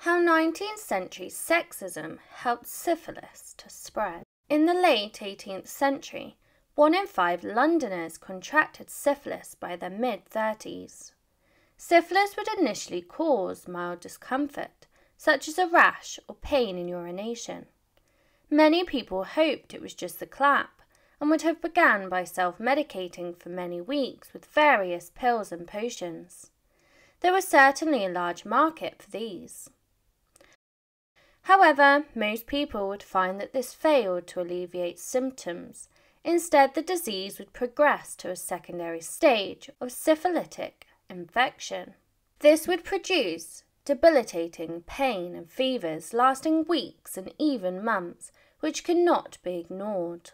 How 19th century sexism helped syphilis to spread. In the late 18th century, 1 in 5 Londoners contracted syphilis by their mid-30s. Syphilis would initially cause mild discomfort, such as a rash or pain in urination. Many people hoped it was just the clap and would have begun by self-medicating for many weeks with various pills and potions. There was certainly a large market for these. However, most people would find that this failed to alleviate symptoms. Instead, the disease would progress to a secondary stage of syphilitic infection. This would produce debilitating pain and fevers lasting weeks and even months, which could not be ignored.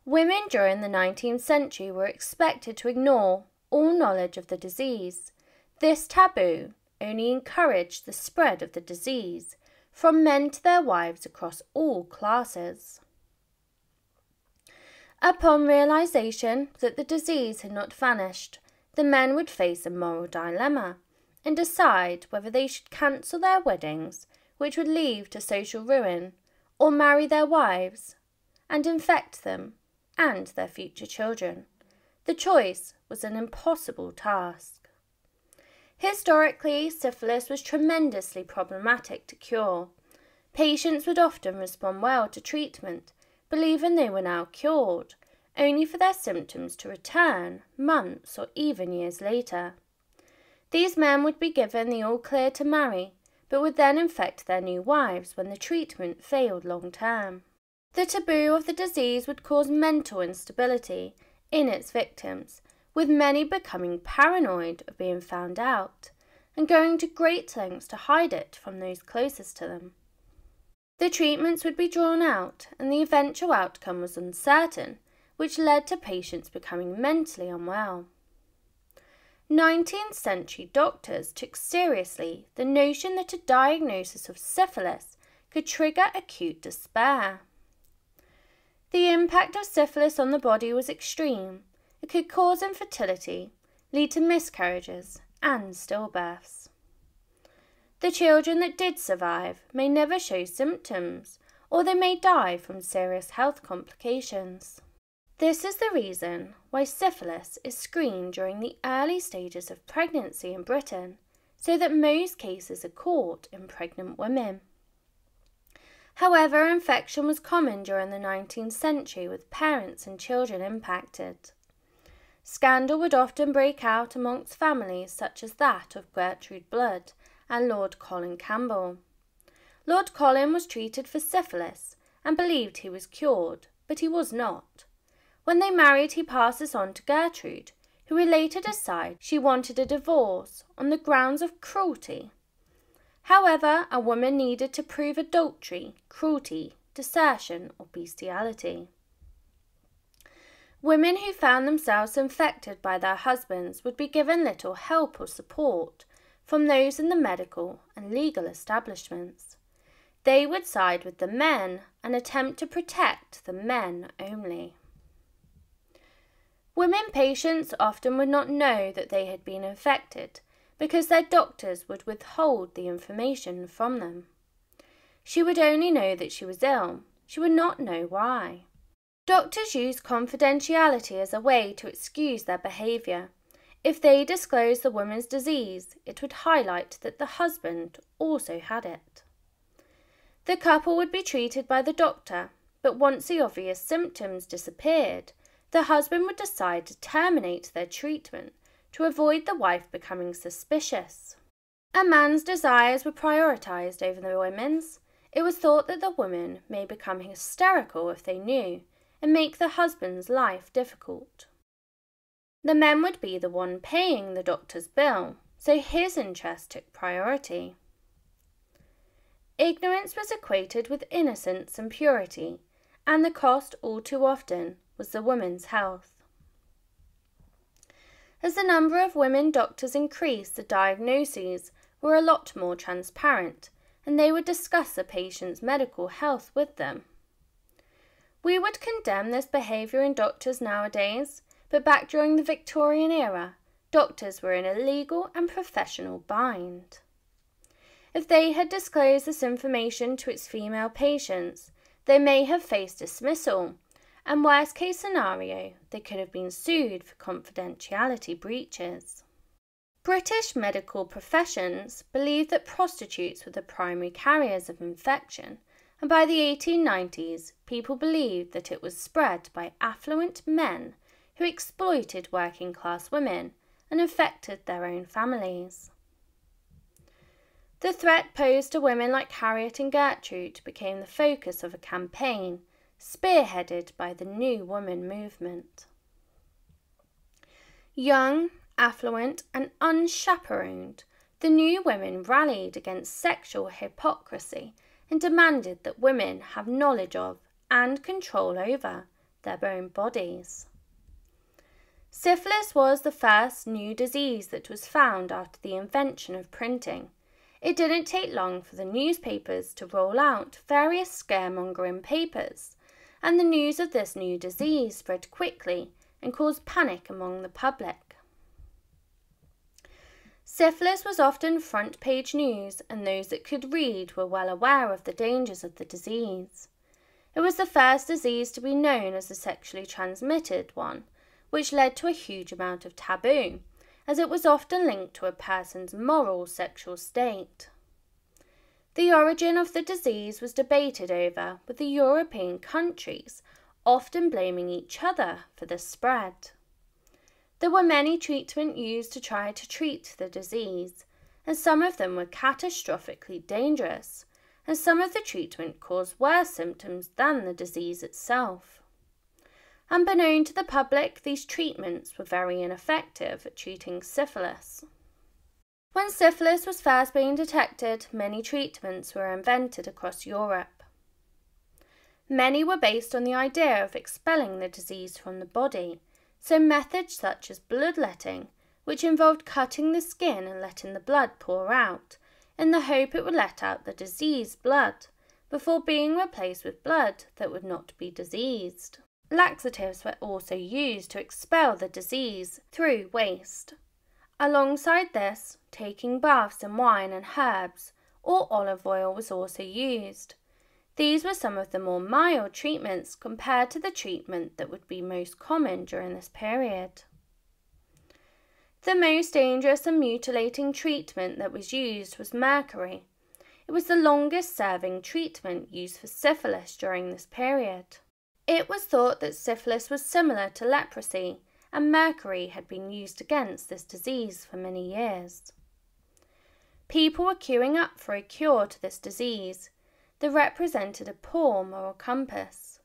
Women during the 19th century were expected to ignore all knowledge of the disease. This taboo only encouraged the spread of the disease from men to their wives across all classes. Upon realization that the disease had not vanished, the men would face a moral dilemma and decide whether they should cancel their weddings, which would lead to social ruin, or marry their wives and infect them and their future children. The choice was an impossible task. Historically, syphilis was tremendously problematic to cure. Patients would often respond well to treatment, believing they were now cured, only for their symptoms to return months or even years later. These men would be given the all-clear to marry, but would then infect their new wives when the treatment failed long-term. The taboo of the disease would cause mental instability in its victims, with many becoming paranoid of being found out and going to great lengths to hide it from those closest to them. The treatments would be drawn out and the eventual outcome was uncertain, which led to patients becoming mentally unwell. 19th century doctors took seriously the notion that a diagnosis of syphilis could trigger acute despair. The impact of syphilis on the body was extreme. It could cause infertility, lead to miscarriages and stillbirths. The children that did survive may never show symptoms, or they may die from serious health complications. This is the reason why syphilis is screened during the early stages of pregnancy in Britain, so that most cases are caught in pregnant women. However, infection was common during the 19th century, with parents and children impacted. Scandal would often break out amongst families such as that of Gertrude Blood and Lord Colin Campbell. Lord Colin was treated for syphilis and believed he was cured, but he was not. When they married, he passed this on to Gertrude, who would later decide she wanted a divorce on the grounds of cruelty. However, a woman needed to prove adultery, cruelty, desertion, or bestiality. Women who found themselves infected by their husbands would be given little help or support from those in the medical and legal establishments. They would side with the men and attempt to protect the men only. Women patients often would not know that they had been infected because their doctors would withhold the information from them. She would only know that she was ill. She would not know why. Doctors use confidentiality as a way to excuse their behaviour. If they disclosed the woman's disease, it would highlight that the husband also had it. The couple would be treated by the doctor, but once the obvious symptoms disappeared, the husband would decide to terminate their treatment to avoid the wife becoming suspicious. A man's desires were prioritised over the women's. It was thought that the women may become hysterical if they knew, and make the husband's life difficult. The men would be the one paying the doctor's bill, so his interest took priority. Ignorance was equated with innocence and purity, and the cost all too often was the woman's health. As the number of women doctors increased, the diagnoses were a lot more transparent, and they would discuss a patient's medical health with them. We would condemn this behaviour in doctors nowadays, but back during the Victorian era, doctors were in a legal and professional bind. If they had disclosed this information to its female patients, they may have faced dismissal, and worst case scenario, they could have been sued for confidentiality breaches. British medical professions believed that prostitutes were the primary carriers of infection, and by the 1890s, people believed that it was spread by affluent men who exploited working-class women and infected their own families. The threat posed to women like Harriet and Gertrude became the focus of a campaign spearheaded by the New Woman movement. Young, affluent, and unchaperoned, the New Women rallied against sexual hypocrisy and demanded that women have knowledge of and control over their own bodies. Syphilis was the first new disease that was found after the invention of printing. It didn't take long for the newspapers to roll out various scaremongering papers, and the news of this new disease spread quickly and caused panic among the public. Syphilis was often front-page news, and those that could read were well aware of the dangers of the disease. It was the first disease to be known as a sexually transmitted one, which led to a huge amount of taboo, as it was often linked to a person's moral sexual state. The origin of the disease was debated over, with the European countries often blaming each other for the spread. There were many treatments used to try to treat the disease, and some of them were catastrophically dangerous, and some of the treatment caused worse symptoms than the disease itself. Unbeknown to the public, these treatments were very ineffective at treating syphilis. When syphilis was first being detected, many treatments were invented across Europe. Many were based on the idea of expelling the disease from the body, so methods such as bloodletting, which involved cutting the skin and letting the blood pour out, in the hope it would let out the diseased blood, before being replaced with blood that would not be diseased. Laxatives were also used to expel the disease through waste. Alongside this, taking baths in wine and herbs or olive oil was also used. These were some of the more mild treatments compared to the treatment that would be most common during this period. The most dangerous and mutilating treatment that was used was mercury. It was the longest-serving treatment used for syphilis during this period. It was thought that syphilis was similar to leprosy, and mercury had been used against this disease for many years. People were queuing up for a cure to this disease that represented a poor moral compass.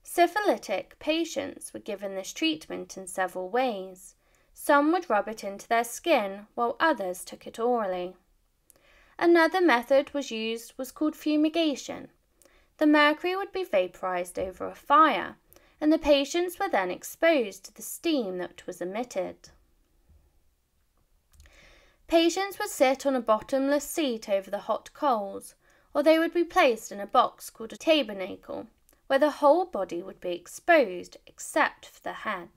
Syphilitic patients were given this treatment in several ways. Some would rub it into their skin, while others took it orally. Another method was called fumigation. The mercury would be vaporized over a fire, and the patients were then exposed to the steam that was emitted. Patients would sit on a bottomless seat over the hot coals, or they would be placed in a box called a tabernacle, where the whole body would be exposed except for the head.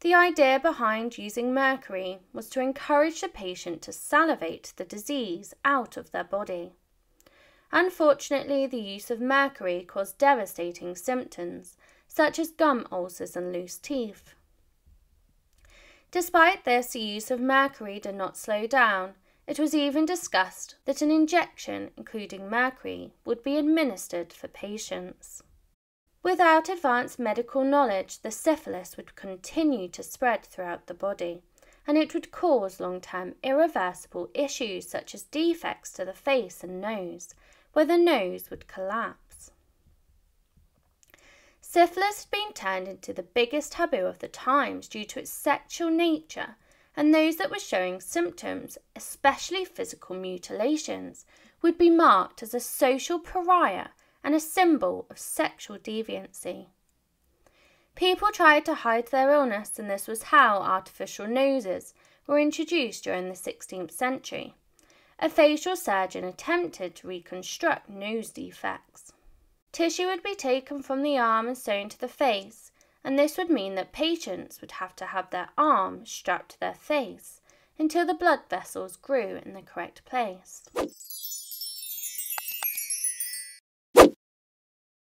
The idea behind using mercury was to encourage the patient to salivate the disease out of their body. Unfortunately, the use of mercury caused devastating symptoms, such as gum ulcers and loose teeth. Despite this, the use of mercury did not slow down. It was even discussed that an injection, including mercury, would be administered for patients. Without advanced medical knowledge, the syphilis would continue to spread throughout the body, and it would cause long-term irreversible issues such as defects to the face and nose, where the nose would collapse. Syphilis had been turned into the biggest taboo of the times due to its sexual nature, and those that were showing symptoms, especially physical mutilations, would be marked as a social pariah and a symbol of sexual deviancy. People tried to hide their illness, and this was how artificial noses were introduced during the 16th century. A facial surgeon attempted to reconstruct nose defects. Tissue would be taken from the arm and sewn to the face, and this would mean that patients would have to have their arm strapped to their face until the blood vessels grew in the correct place.